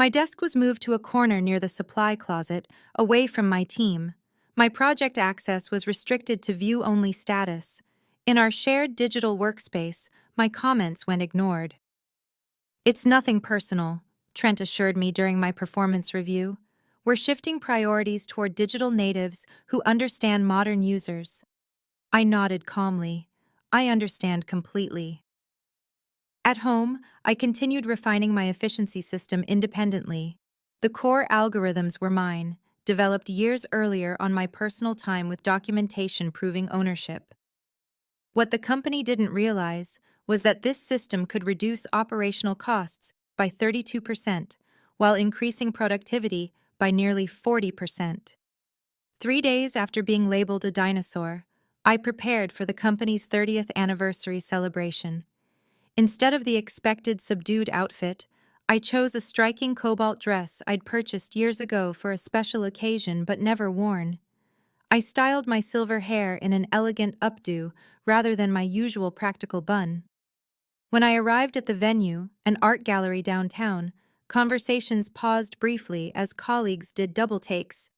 My desk was moved to a corner near the supply closet, away from my team. My project access was restricted to view-only status. In our shared digital workspace, my comments went ignored. "It's nothing personal," Trent assured me during my performance review. "We're shifting priorities toward digital natives who understand modern users." I nodded calmly. I understand completely. At home, I continued refining my efficiency system independently. The core algorithms were mine, developed years earlier on my personal time with documentation proving ownership. What the company didn't realize was that this system could reduce operational costs by 32%, while increasing productivity by nearly 40%. 3 days after being labeled a dinosaur, I prepared for the company's 30th anniversary celebration. Instead of the expected subdued outfit, I chose a striking cobalt dress I'd purchased years ago for a special occasion but never worn. I styled my silver hair in an elegant updo rather than my usual practical bun. When I arrived at the venue, an art gallery downtown, conversations paused briefly as colleagues did double takes.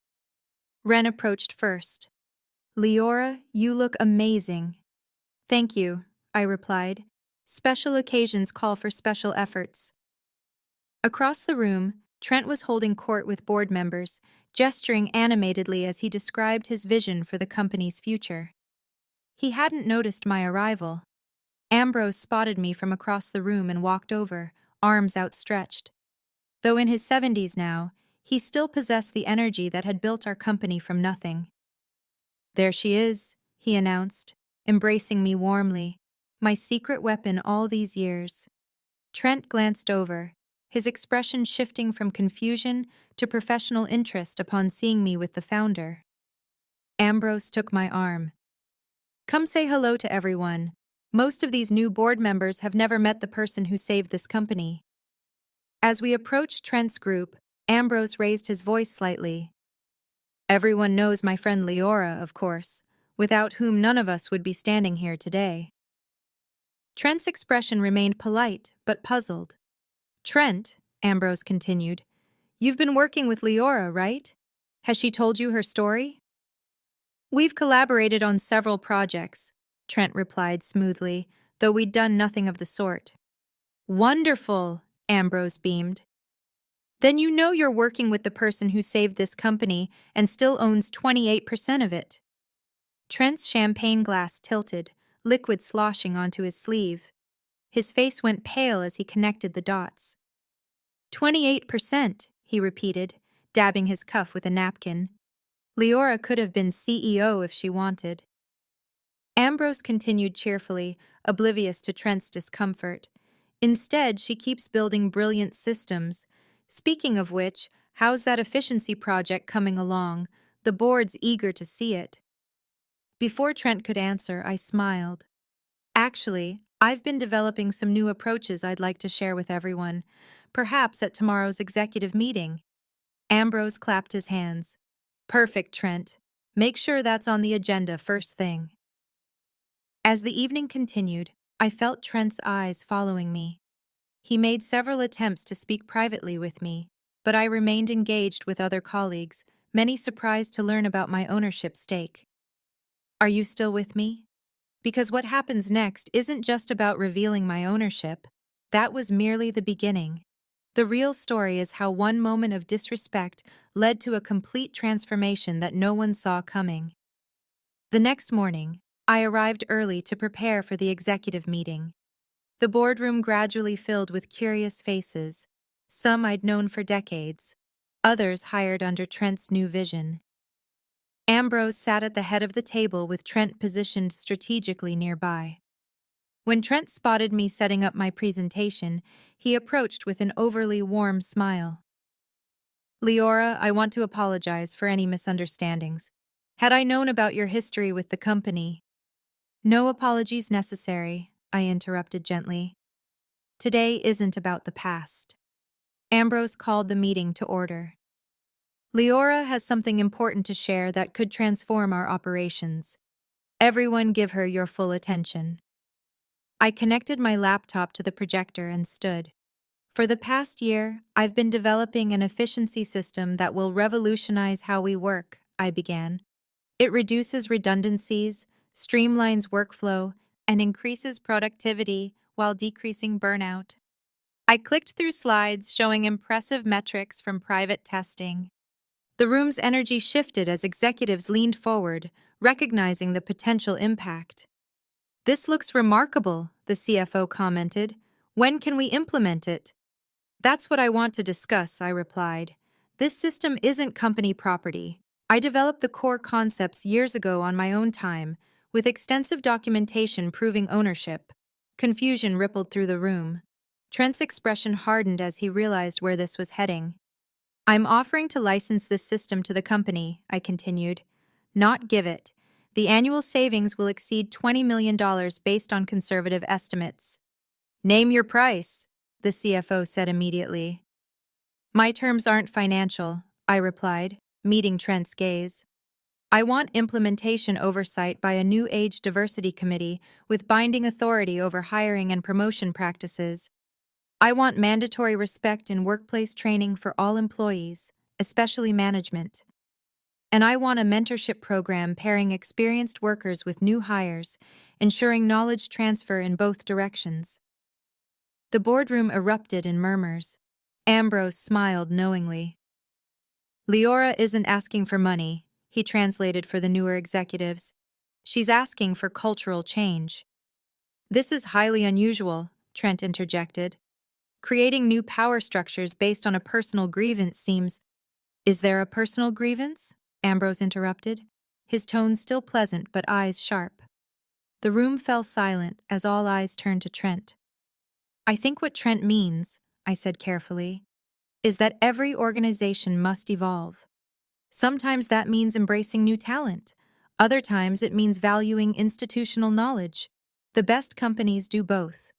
Ren approached first. "Leora, you look amazing." "Thank you," I replied. "Special occasions call for special efforts." Across the room, Trent was holding court with board members, gesturing animatedly as he described his vision for the company's future. He hadn't noticed my arrival. Ambrose spotted me from across the room and walked over, arms outstretched. Though in his 70s now, he still possessed the energy that had built our company from nothing. "There she is," he announced, embracing me warmly, "my secret weapon all these years." Trent glanced over, his expression shifting from confusion to professional interest upon seeing me with the founder. Ambrose took my arm. "Come say hello to everyone. Most of these new board members have never met the person who saved this company." As we approached Trent's group, Ambrose raised his voice slightly. "Everyone knows my friend Leora, of course, without whom none of us would be standing here today." Trent's expression remained polite, but puzzled. "Trent," Ambrose continued, "you've been working with Leora, right? Has she told you her story?" "We've collaborated on several projects," Trent replied smoothly, though we'd done nothing of the sort. "Wonderful," Ambrose beamed. "Then you know you're working with the person who saved this company and still owns 28% of it." Trent's champagne glass tilted, liquid sloshing onto his sleeve. His face went pale as he connected the dots. 28%, he repeated, dabbing his cuff with a napkin. "Leora could have been CEO if she wanted." Ambrose continued cheerfully, oblivious to Trent's discomfort. "Instead, she keeps building brilliant systems. Speaking of which, how's that efficiency project coming along? The board's eager to see it." Before Trent could answer, I smiled. "Actually, I've been developing some new approaches I'd like to share with everyone, perhaps at tomorrow's executive meeting." Ambrose clapped his hands. "Perfect, Trent. Make sure that's on the agenda first thing." As the evening continued, I felt Trent's eyes following me. He made several attempts to speak privately with me, but I remained engaged with other colleagues, many surprised to learn about my ownership stake. Are you still with me? Because what happens next isn't just about revealing my ownership. That was merely the beginning. The real story is how one moment of disrespect led to a complete transformation that no one saw coming. The next morning, I arrived early to prepare for the executive meeting. The boardroom gradually filled with curious faces, some I'd known for decades, others hired under Trent's new vision. Ambrose sat at the head of the table with Trent positioned strategically nearby. When Trent spotted me setting up my presentation, he approached with an overly warm smile. "Leora, I want to apologize for any misunderstandings. Had I known about your history with the company—" "No apologies necessary," I interrupted gently. "Today isn't about the past." Ambrose called the meeting to order. "Leora has something important to share that could transform our operations. Everyone give her your full attention." I connected my laptop to the projector and stood. For the past year, I've been developing an efficiency system that will revolutionize how we work, I began. It reduces redundancies, streamlines workflow, and increases productivity while decreasing burnout. I clicked through slides showing impressive metrics from private testing. The room's energy shifted as executives leaned forward, recognizing the potential impact. "This looks remarkable," the CFO commented. "When can we implement it?" "That's what I want to discuss," I replied. "This system isn't company property. I developed the core concepts years ago on my own time, with extensive documentation proving ownership." Confusion rippled through the room. Trent's expression hardened as he realized where this was heading. "I'm offering to license this system to the company," I continued. "Not give it. The annual savings will exceed $20 million based on conservative estimates." "Name your price," the CFO said immediately. "My terms aren't financial," I replied, meeting Trent's gaze. "I want implementation oversight by a new age diversity committee with binding authority over hiring and promotion practices. I want mandatory respect in workplace training for all employees, especially management. And I want a mentorship program pairing experienced workers with new hires, ensuring knowledge transfer in both directions." The boardroom erupted in murmurs. Ambrose smiled knowingly. "Leora isn't asking for money," he translated for the newer executives. "She's asking for cultural change." "This is highly unusual," Trent interjected. "Creating new power structures based on a personal grievance seems—" "Is there a personal grievance?" Ambrose interrupted, his tone still pleasant but eyes sharp. The room fell silent as all eyes turned to Trent. "I think what Trent means," I said carefully, "is that every organization must evolve. Sometimes that means embracing new talent. Other times it means valuing institutional knowledge. The best companies do both."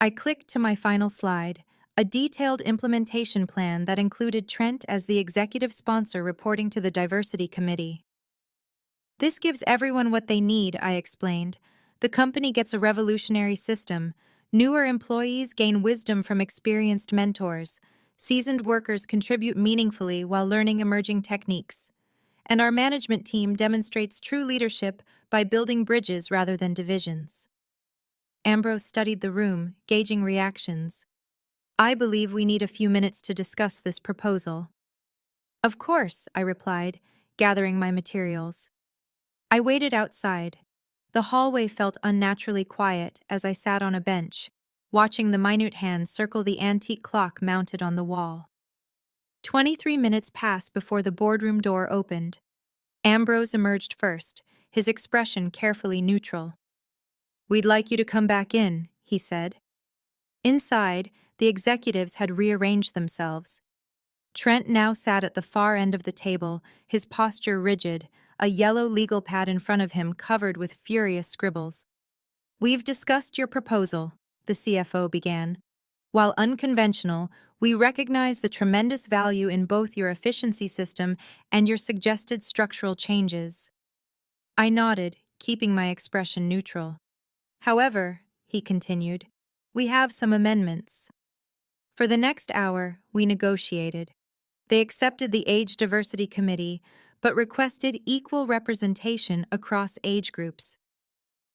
I clicked to my final slide, a detailed implementation plan that included Trent as the executive sponsor reporting to the diversity committee. "This gives everyone what they need," I explained. "The company gets a revolutionary system. Newer employees gain wisdom from experienced mentors. Seasoned workers contribute meaningfully while learning emerging techniques. And our management team demonstrates true leadership by building bridges rather than divisions." Ambrose studied the room, gauging reactions. "I believe we need a few minutes to discuss this proposal." "Of course," I replied, gathering my materials. I waited outside. The hallway felt unnaturally quiet as I sat on a bench, watching the minute hands circle the antique clock mounted on the wall. 23 minutes passed before the boardroom door opened. Ambrose emerged first, his expression carefully neutral. "We'd like you to come back in," he said. Inside, the executives had rearranged themselves. Trent now sat at the far end of the table, his posture rigid, a yellow legal pad in front of him covered with furious scribbles. "We've discussed your proposal," the CFO began. "While unconventional, we recognize the tremendous value in both your efficiency system and your suggested structural changes." I nodded, keeping my expression neutral. "However," he continued, "we have some amendments." For the next hour, we negotiated. They accepted the Age Diversity Committee, but requested equal representation across age groups.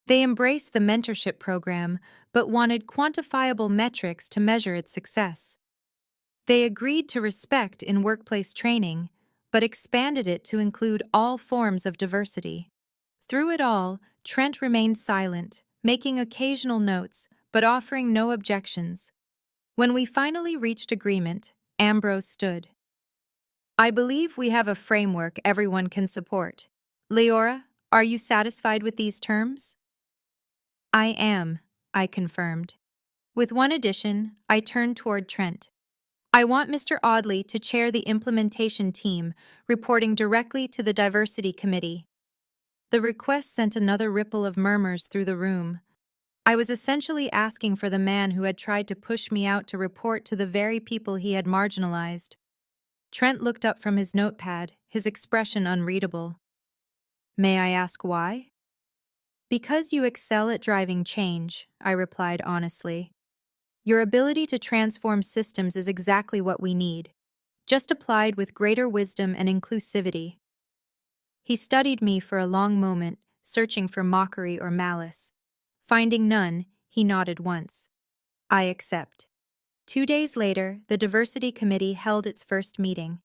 They embraced the mentorship program, but wanted quantifiable metrics to measure its success. They agreed to respect in workplace training, but expanded it to include all forms of diversity. Through it all, Trent remained silent, making occasional notes, but offering no objections. When we finally reached agreement, Ambrose stood. "I believe we have a framework everyone can support. Leora, are you satisfied with these terms?" "I am," I confirmed. With one addition, I turned toward Trent. "I want Mr. Audley to chair the implementation team, reporting directly to the Diversity Committee." The request sent another ripple of murmurs through the room. I was essentially asking for the man who had tried to push me out to report to the very people he had marginalized. Trent looked up from his notepad, his expression unreadable. "May I ask why?" "Because you excel at driving change," I replied honestly. Your ability to transform systems is exactly what we need, just applied with greater wisdom and inclusivity. He studied me for a long moment, searching for mockery or malice. Finding none, he nodded once. I accept. 2 days later, the Diversity Committee held its first meeting.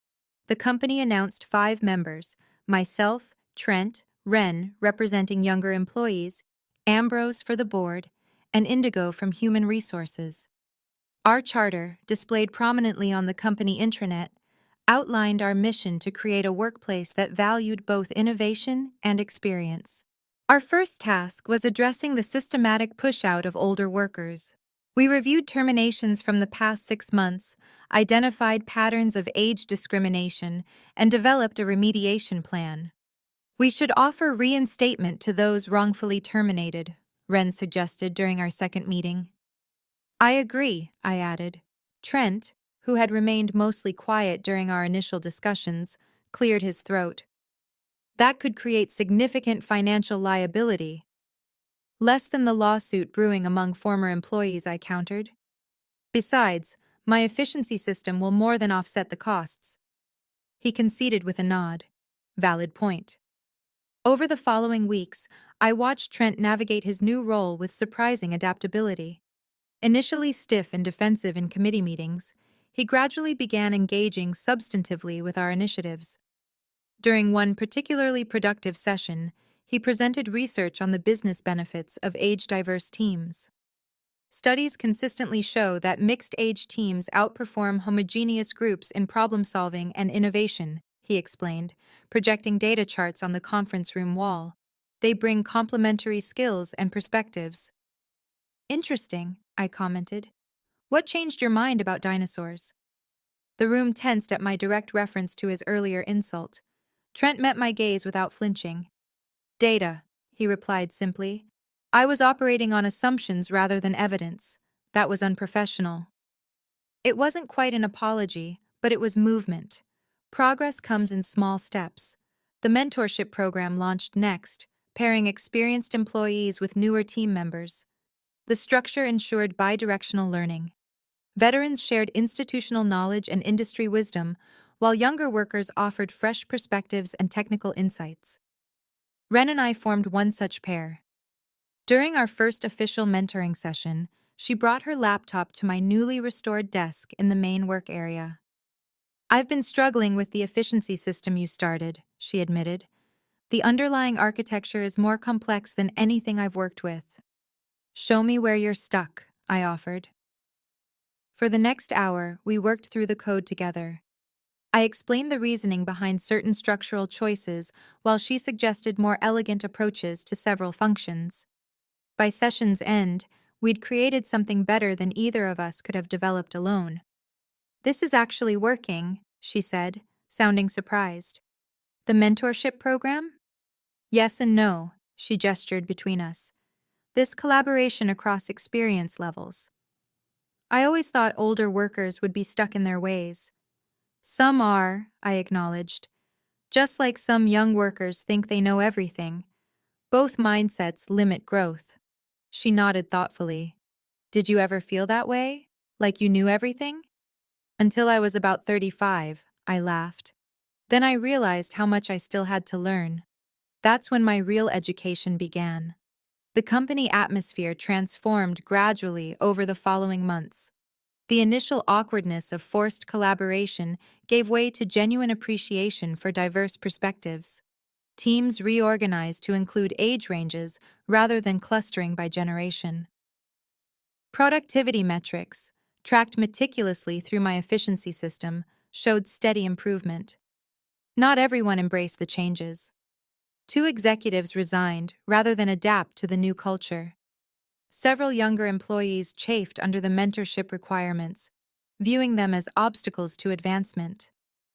The company announced 5 members: myself, Trent, Ren, representing younger employees, Ambrose for the board, and Indigo from Human Resources. Our charter, displayed prominently on the company intranet, outlined our mission to create a workplace that valued both innovation and experience. Our first task was addressing the systematic push-out of older workers. We reviewed terminations from the past 6 months, identified patterns of age discrimination, and developed a remediation plan. We should offer reinstatement to those wrongfully terminated, Wren suggested during our second meeting. I agree, I added. Trent, who had remained mostly quiet during our initial discussions, cleared his throat. That could create significant financial liability. Less than the lawsuit brewing among former employees, I countered. Besides, my efficiency system will more than offset the costs. He conceded with a nod. Valid point. Over the following weeks, I watched Trent navigate his new role with surprising adaptability. Initially stiff and defensive in committee meetings, he gradually began engaging substantively with our initiatives. During one particularly productive session, he presented research on the business benefits of age-diverse teams. Studies consistently show that mixed-age teams outperform homogeneous groups in problem-solving and innovation, he explained, projecting data charts on the conference room wall. They bring complementary skills and perspectives. Interesting, I commented. What changed your mind about dinosaurs? The room tensed at my direct reference to his earlier insult. Trent met my gaze without flinching. Data, he replied simply. I was operating on assumptions rather than evidence. That was unprofessional. It wasn't quite an apology, but it was movement. Progress comes in small steps. The mentorship program launched next, pairing experienced employees with newer team members. The structure ensured bidirectional learning. Veterans shared institutional knowledge and industry wisdom, while younger workers offered fresh perspectives and technical insights. Ren and I formed one such pair. During our first official mentoring session, she brought her laptop to my newly restored desk in the main work area. I've been struggling with the efficiency system you started, she admitted. The underlying architecture is more complex than anything I've worked with. Show me where you're stuck, I offered. For the next hour, we worked through the code together. I explained the reasoning behind certain structural choices while she suggested more elegant approaches to several functions. By session's end, we'd created something better than either of us could have developed alone. This is actually working, she said, sounding surprised. The mentorship program? Yes and no, she gestured between us. This collaboration across experience levels. I always thought older workers would be stuck in their ways. Some are, I acknowledged. Just like some young workers think they know everything. Both mindsets limit growth. She nodded thoughtfully. Did you ever feel that way? Like you knew everything? Until I was about 35, I laughed. Then I realized how much I still had to learn. That's when my real education began. The company atmosphere transformed gradually over the following months. The initial awkwardness of forced collaboration gave way to genuine appreciation for diverse perspectives. Teams reorganized to include age ranges rather than clustering by generation. Productivity metrics, tracked meticulously through my efficiency system, showed steady improvement. Not everyone embraced the changes. 2 executives resigned rather than adapt to the new culture. Several younger employees chafed under the mentorship requirements, viewing them as obstacles to advancement.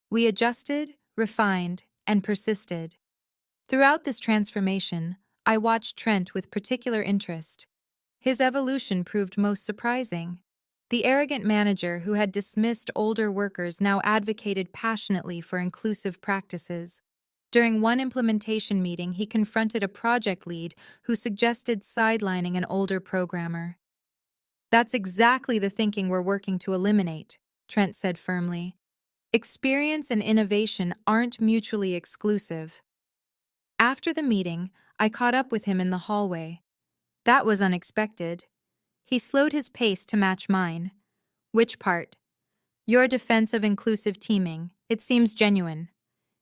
We adjusted, refined, and persisted. Throughout this transformation, I watched Trent with particular interest. His evolution proved most surprising. The arrogant manager who had dismissed older workers now advocated passionately for inclusive practices. During one implementation meeting, he confronted a project lead who suggested sidelining an older programmer. That's exactly the thinking we're working to eliminate, Trent said firmly. Experience and innovation aren't mutually exclusive. After the meeting, I caught up with him in the hallway. That was unexpected. He slowed his pace to match mine. Which part? Your defense of inclusive teaming. It seems genuine.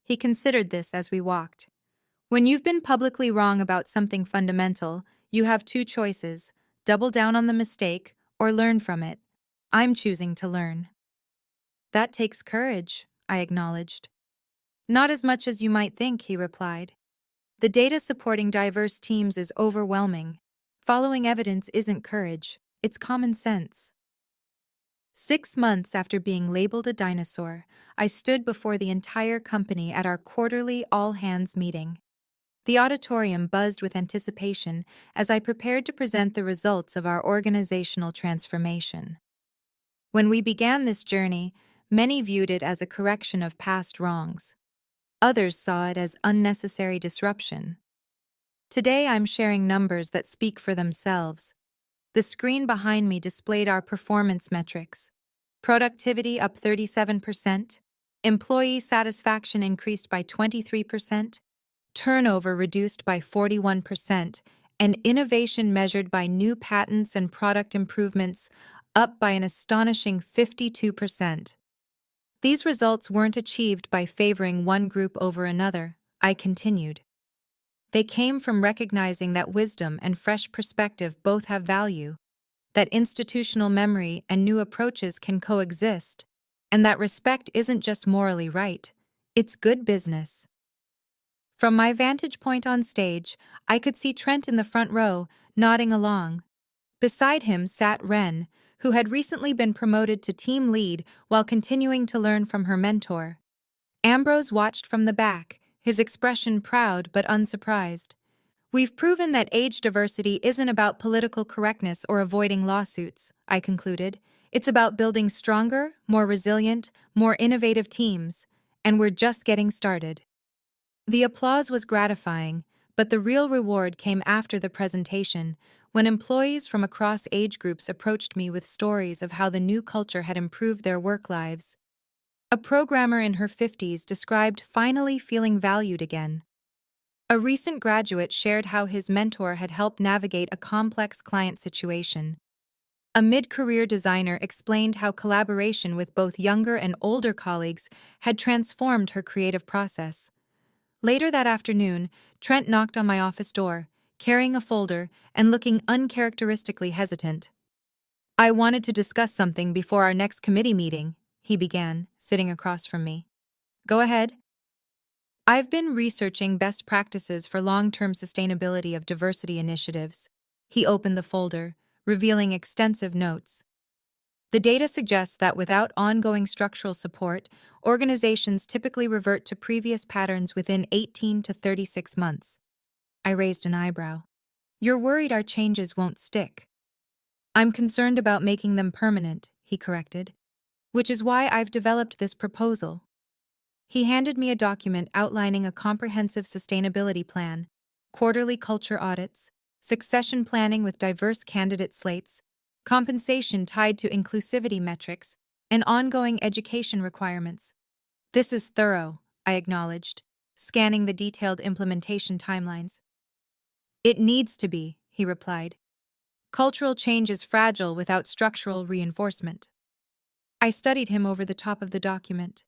He considered this as we walked. When you've been publicly wrong about something fundamental, you have two choices: double down on the mistake or learn from it. I'm choosing to learn. That takes courage, I acknowledged. Not as much as you might think, he replied. The data supporting diverse teams is overwhelming. Following evidence isn't courage, it's common sense. 6 months after being labeled a dinosaur, I stood before the entire company at our quarterly all-hands meeting. The auditorium buzzed with anticipation as I prepared to present the results of our organizational transformation. When we began this journey, many viewed it as a correction of past wrongs. Others saw it as unnecessary disruption. Today I'm sharing numbers that speak for themselves. The screen behind me displayed our performance metrics. Productivity up 37%, employee satisfaction increased by 23%, turnover reduced by 41%, and innovation measured by new patents and product improvements up by an astonishing 52%. These results weren't achieved by favoring one group over another, I continued. They came from recognizing that wisdom and fresh perspective both have value, that institutional memory and new approaches can coexist, and that respect isn't just morally right, it's good business. From my vantage point on stage, I could see Trent in the front row, nodding along. Beside him sat Ren, who had recently been promoted to team lead while continuing to learn from her mentor. Ambrose watched from the back, his expression proud but unsurprised. We've proven that age diversity isn't about political correctness or avoiding lawsuits, I concluded. It's about building stronger, more resilient, more innovative teams, and we're just getting started. The applause was gratifying, but the real reward came after the presentation, when employees from across age groups approached me with stories of how the new culture had improved their work lives. A programmer in her 50s described finally feeling valued again. A recent graduate shared how his mentor had helped navigate a complex client situation. A mid-career designer explained how collaboration with both younger and older colleagues had transformed her creative process. Later that afternoon, Trent knocked on my office door, carrying a folder and looking uncharacteristically hesitant. I wanted to discuss something before our next committee meeting, he began, sitting across from me. Go ahead. I've been researching best practices for long-term sustainability of diversity initiatives. He opened the folder, revealing extensive notes. The data suggests that without ongoing structural support, organizations typically revert to previous patterns within 18 to 36 months. I raised an eyebrow. You're worried our changes won't stick. I'm concerned about making them permanent, he corrected, which is why I've developed this proposal. He handed me a document outlining a comprehensive sustainability plan, quarterly culture audits, succession planning with diverse candidate slates, compensation tied to inclusivity metrics, and ongoing education requirements. This is thorough, I acknowledged, scanning the detailed implementation timelines. It needs to be, he replied. Cultural change is fragile without structural reinforcement. I studied him over the top of the document.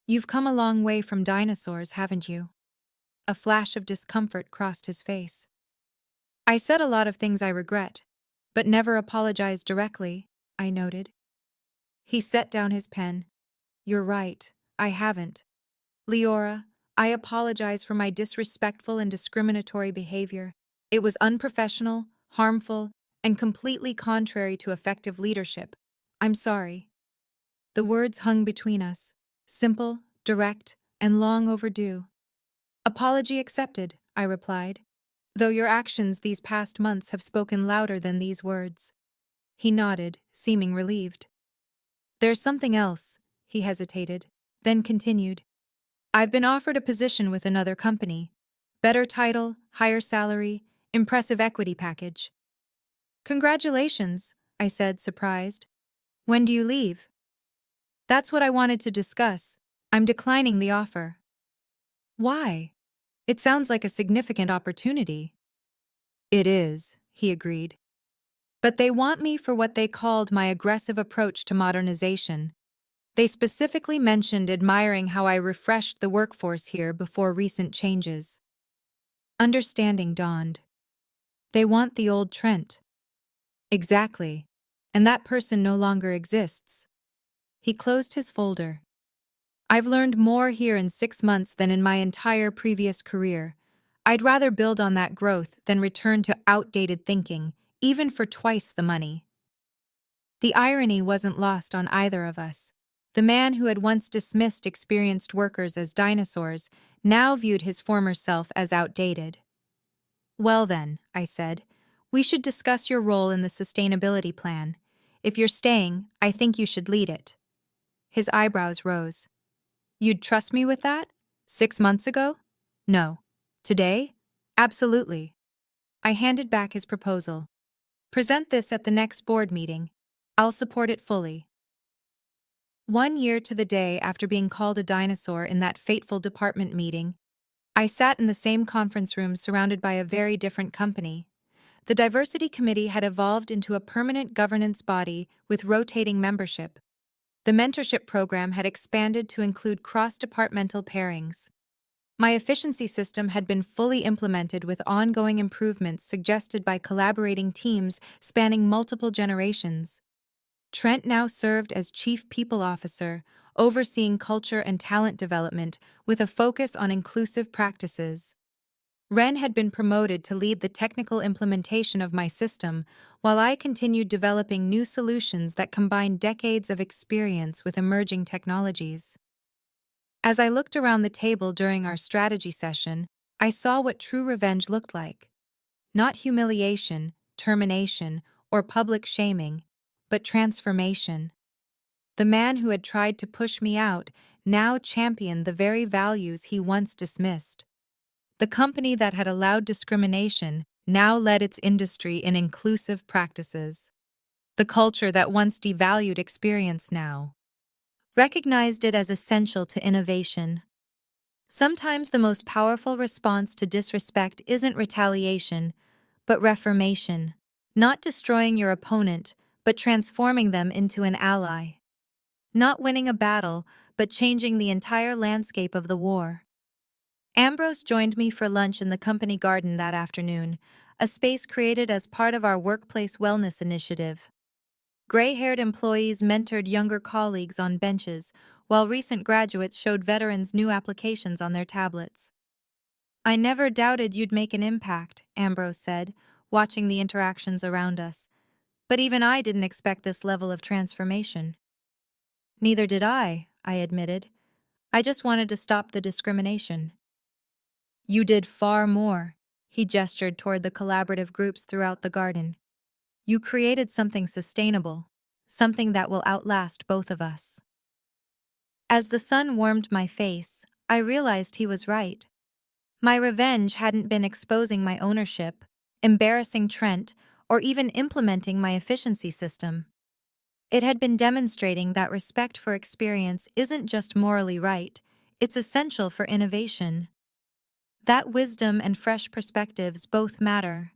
You've come a long way from dinosaurs, haven't you? A flash of discomfort crossed his face. I said a lot of things I regret, but never apologized directly, I noted. He set down his pen. You're right, I haven't. Leora, I apologize for my disrespectful and discriminatory behavior. It was unprofessional, harmful, and completely contrary to effective leadership. I'm sorry. The words hung between us, simple, direct, and long overdue. Apology accepted, I replied, though your actions these past months have spoken louder than these words. He nodded, seeming relieved. There's something else, he hesitated, then continued. I've been offered a position with another company. Better title, higher salary, impressive equity package. Congratulations, I said, surprised. When do you leave? That's what I wanted to discuss. I'm declining the offer. Why? It sounds like a significant opportunity. It is, he agreed. But they want me for what they called my aggressive approach to modernization. They specifically mentioned admiring how I refreshed the workforce here before recent changes. Understanding dawned. They want the old Trent. Exactly. And that person no longer exists. He closed his folder. I've learned more here in 6 months than in my entire previous career. I'd rather build on that growth than return to outdated thinking, even for twice the money. The irony wasn't lost on either of us. The man who had once dismissed experienced workers as dinosaurs now viewed his former self as outdated. Well then, I said, we should discuss your role in the sustainability plan. If you're staying, I think you should lead it. His eyebrows rose. You'd trust me with that? 6 months ago? No. Today? Absolutely. I handed back his proposal. Present this at the next board meeting. I'll support it fully. 1 year to the day after being called a dinosaur in that fateful department meeting, I sat in the same conference room surrounded by a very different company. The diversity committee had evolved into a permanent governance body with rotating membership. The mentorship program had expanded to include cross-departmental pairings. My efficiency system had been fully implemented with ongoing improvements suggested by collaborating teams spanning multiple generations. Trent now served as Chief People Officer, overseeing culture and talent development with a focus on inclusive practices. Ren had been promoted to lead the technical implementation of my system, while I continued developing new solutions that combine decades of experience with emerging technologies. As I looked around the table during our strategy session, I saw what true revenge looked like. Not humiliation, termination, or public shaming, but transformation. The man who had tried to push me out now championed the very values he once dismissed. The company that had allowed discrimination now led its industry in inclusive practices. The culture that once devalued experience now recognized it as essential to innovation. Sometimes the most powerful response to disrespect isn't retaliation, but reformation. Not destroying your opponent, but transforming them into an ally. Not winning a battle, but changing the entire landscape of the war. Ambrose joined me for lunch in the company garden that afternoon, a space created as part of our workplace wellness initiative. Gray-haired employees mentored younger colleagues on benches, while recent graduates showed veterans new applications on their tablets. I never doubted you'd make an impact, Ambrose said, watching the interactions around us. But even I didn't expect this level of transformation. Neither did I admitted. I just wanted to stop the discrimination. You did far more, he gestured toward the collaborative groups throughout the garden. You created something sustainable, something that will outlast both of us. As the sun warmed my face, I realized he was right. My revenge hadn't been exposing my ownership, embarrassing Trent, or even implementing my efficiency system. It had been demonstrating that respect for experience isn't just morally right, it's essential for innovation. That wisdom and fresh perspectives both matter.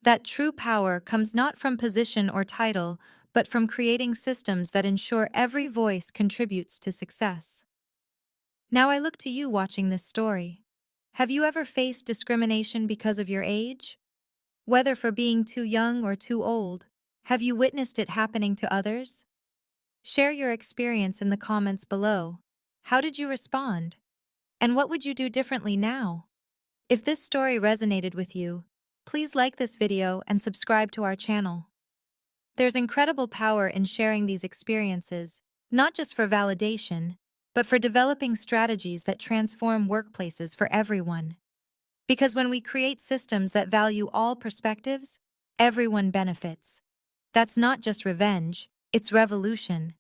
That true power comes not from position or title, but from creating systems that ensure every voice contributes to success. Now I look to you watching this story. Have you ever faced discrimination because of your age? Whether for being too young or too old, have you witnessed it happening to others? Share your experience in the comments below. How did you respond? And what would you do differently now? If this story resonated with you, please like this video and subscribe to our channel. There's incredible power in sharing these experiences, not just for validation, but for developing strategies that transform workplaces for everyone. Because when we create systems that value all perspectives, everyone benefits. That's not just revenge, it's revolution.